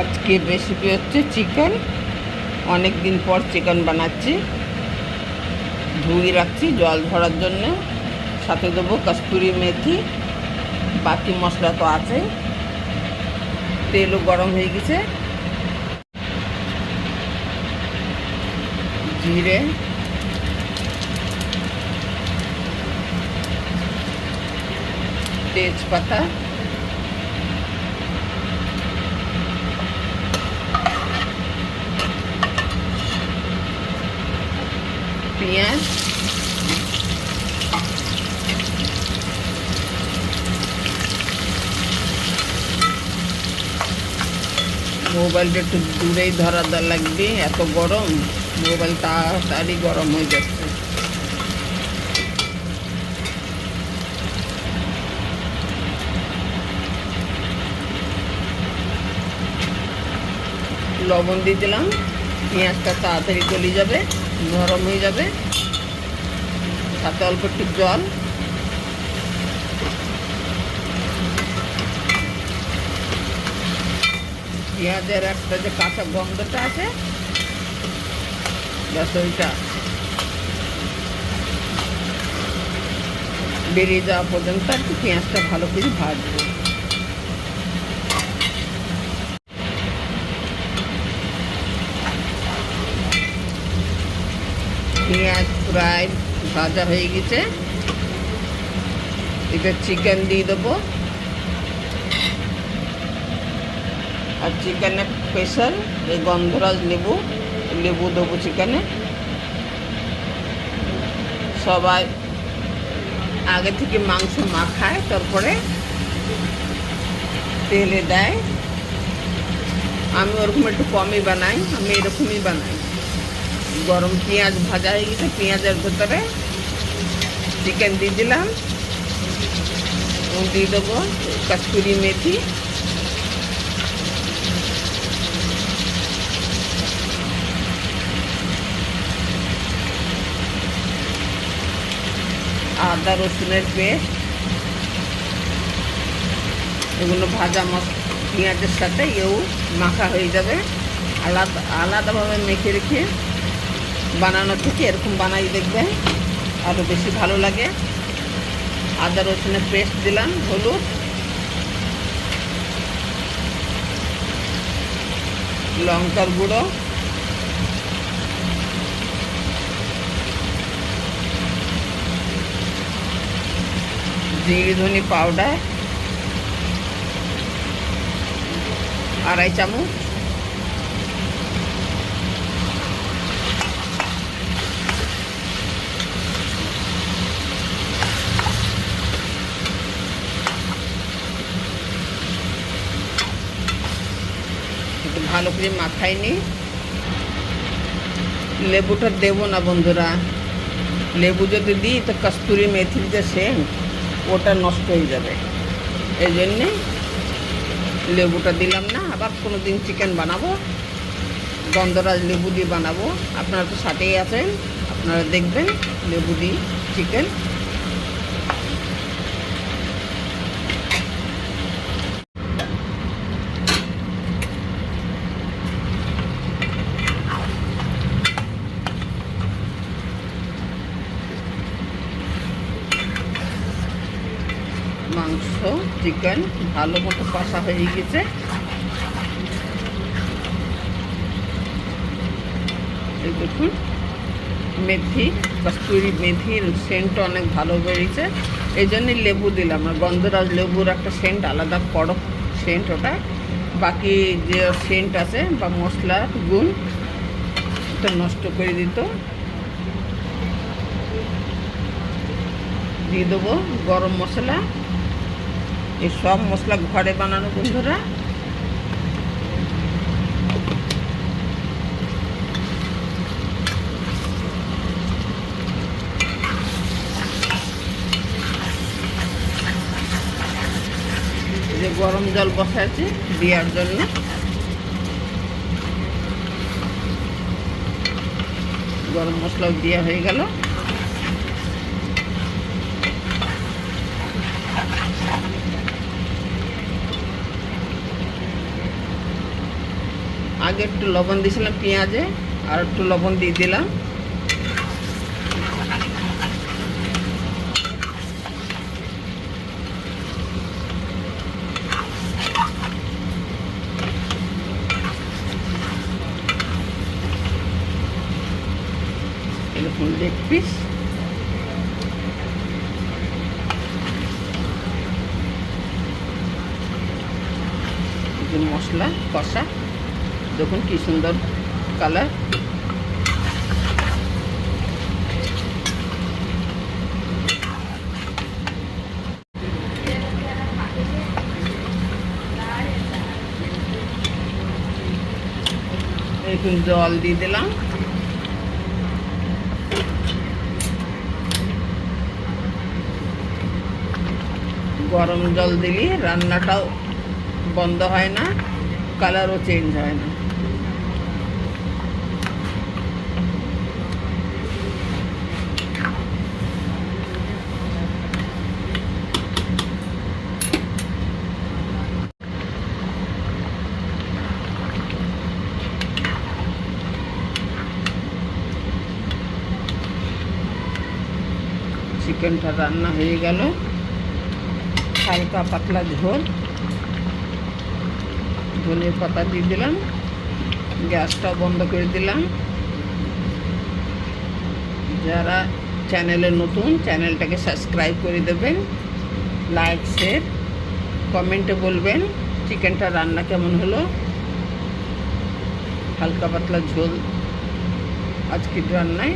আজকের রেসিপি হচ্ছে চিকেন। অনেক দিন পর চিকেন বানাচ্ছি। ধুয়ে রাখছি জল ঝরার জন্য। সাথে দেবো কস্তুরি মেথি, বাকি মশলা তো আছে। তেলও গরম হয়ে গেছে। জিরে, তেজপাতা, পেঁয়াজ, মোবাইলটা একটু দূরেই ধরা লাগবে, এত গরম। মোবাইল তাড়াতাড়ি গরম হয়ে যাচ্ছে। লবণ দিয়ে দিলাম, পেঁয়াজটা তাড়াতাড়ি গলে যাবে, নরম হয়ে যাবে। সাথে অল্প একটু জল, পেঁয়াজের একটা যে কাঁচা গন্ধটা আছে, ব্যাস ওইটা বেরিয়ে যাওয়া পর্যন্ত আর কি পেঁয়াজটা ভালো করে ভাজবো। পেঁয়াজ প্রায় ভাজা হয়ে গেছে। এটা চিকেন দিয়ে দেবো। আর চিকেনের স্পেশাল এই গন্ধরাজ লেবু দেবো চিকেনে। সবাই আগে থেকে মাংস মাখায়, তারপরে তেলে দেয়। আমি ওরকম একটু কমই বানাই, আমি এরকমই বানাই। গরম পেঁয়াজ ভাজা হয়ে গেছে, পেঁয়াজের ভেতরে চিকেন দিয়ে দিলাম। দিয়ে দেবো কস্তুরি মেথি, আদা রসুনের পেস্ট, এগুলো ভাজা পেঁয়াজের সাথে মাখা হয়ে যাবে। আলাদাভাবে মেখে রেখে বানানো থেকে এরকম বানাই দেখবেন, আরও বেশি ভালো লাগে। আদা রসুনের পেস্ট দিলাম, হলুদ, লঙ্কার গুঁড়ো, জিরে ধনে পাউডার 2.5 চামচ, ভালো করে মাখাই নি। লেবুটা দেবো না বন্ধুরা, লেবু যদি দিই তো কস্তুরি মেথির যে সেন্ট ওটা নষ্ট হয়ে যাবে। এই জন্যে লেবুটা দিলাম না। আবার কোনো দিন চিকেন বানাবো, গন্ধরাজ লেবু দিয়ে বানাবো। আপনারা তো সাথেই আছেন, আপনারা দেখবেন লেবু দিয়ে চিকেন। মাংস চিকেন ভালো মতো কষা হয়ে গেছে। এই দেখুন মেথি, কস্তুরি মেথির সেন্ট অনেক ভালো বেরিয়েছে। এই জন্যই লেবু দিলাম। আর গন্ধরাজ লেবুর একটা সেন্ট আলাদা, কড়ক সেন্ট ওটা। বাকি যে সেন্ট আছে বা মশলার গুণ ওটা নষ্ট করে দিত। দিয়ে দেবো গরম মশলা। এই সব মশলা ঘরে বানানো বন্ধুরা। যে গরম জল বসাচ্ছি দেওয়ার জন্য। গরম মশলাও দেওয়া হয়ে গেল। আগে একটু লবণ দিয়েছিলাম পেঁয়াজে, আর একটু লবণ দিয়ে দিলাম। এরকম লেগ পিস মশলা কষা, দেখুন কি সুন্দর কালার। একটু জল দিয়ে দিলাম। গরম জল দিলে রান্নাটাও বন্ধ হয় না, কালারও চেঞ্জ হয় না। চিকেনটা রান্না হয়ে গেল, হালকা পাতলা ঝোল। ধনিয়া পাতা দিয়ে দিলাম, গ্যাসটাও বন্ধ করে দিলাম। যারা চ্যানেলে নতুন, চ্যানেলটাকে সাবস্ক্রাইব করে দেবেন, লাইক শেয়ার কমেন্টে বলবেন চিকেনটা রান্না কেমন হলো। হালকা পাতলা ঝোল আজকের রান্নায়।